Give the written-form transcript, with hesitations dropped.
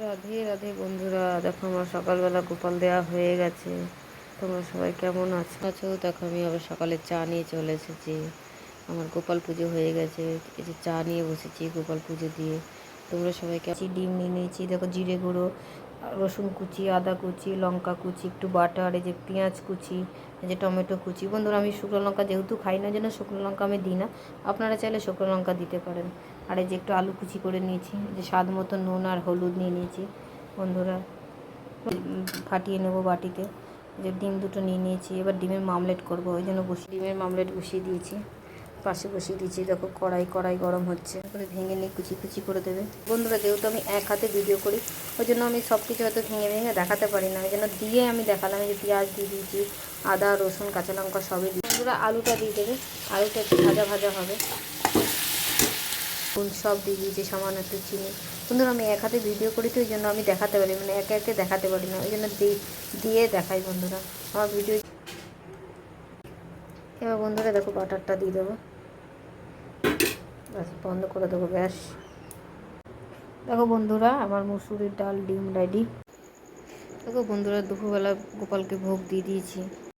রাধে রাধে বন্ধুরা, দেখো আমার সকালবেলা গোপাল দেওয়া হয়ে গেছে। তোমরা সবাই কেমন আছো? দেখো আমি আবার সকালে চা নিয়ে চলে এসেছি। আমার গোপাল পুজো হয়ে গেছে, এই যে চা নিয়ে বসেছি গোপাল পুজো দিয়ে। তোমরা সবাই ডিম নিয়ে নিয়েছি, দেখো জিরে গুঁড়ো, রসুন কুচি, আদা কুচি, লঙ্কা কুচি, একটু বাটার, এই যে পেঁয়াজ কুচি, এই যে টমেটো কুচি। বন্ধুরা আমি শুকনো লঙ্কা যেহেতু খাই না, জন্য শুকনো লঙ্কা আমি দিই না, আপনারা চাইলে শুকনো লঙ্কা দিতে পারেন। আর এই যে একটু আলু কুচি করে নিয়েছি, যে স্বাদ মতো নুন আর হলুদ নিয়ে নিয়েছি। বন্ধুরা ফাটিয়ে নেব বাটিতে। যে ডিম দুটো নিয়ে নিয়েছি, এবার ডিমের মামলেট করব, ওই জন্য ডিমের মামলেট বসিয়ে দিয়েছি, পাশে বসিয়ে দিয়েছি। দেখো কড়াই গরম হচ্ছে, করে ভেঙে নিয়ে কুচি কুচি করে দেবে। বন্ধুরা যেহেতু আমি এক হাতে ভিডিও করি, ওই জন্য আমি সব কিছু হয়তো ভেঙে ভেঙে দেখাতে পারি না, ওই জন্য দিয়ে আমি দেখালাম। যে পেঁয়াজ দিয়ে দিয়েছি, আদা রসুন কাঁচা লঙ্কা সবই দিই। বন্ধুরা আলুটা দিয়ে দেবে, আলুটা একটু ভাজা ভাজা হবে। সব দিয়ে দিয়েছি, সামান্য একটু চিনি। বন্ধুরা আমি এক হাতে ভিডিও করি তো, ওই জন্য আমি দেখাতে পারি, মানে একে একে দেখাতে পারি না, ওই জন্য দিয়ে দেখাই। বন্ধুরা আমার ভিডিও এবার বন্ধুরা দেখো বাটারটা দিয়ে দেবো, ব্যাস বন্ধ করে দেবো গ্যাস। দেখো বন্ধুরা আমার মুসুরির ডাল ডিম রেডি। দেখো বন্ধুরা দুপুরবেলা গোপালকে ভোগ দিয়ে দিয়েছি।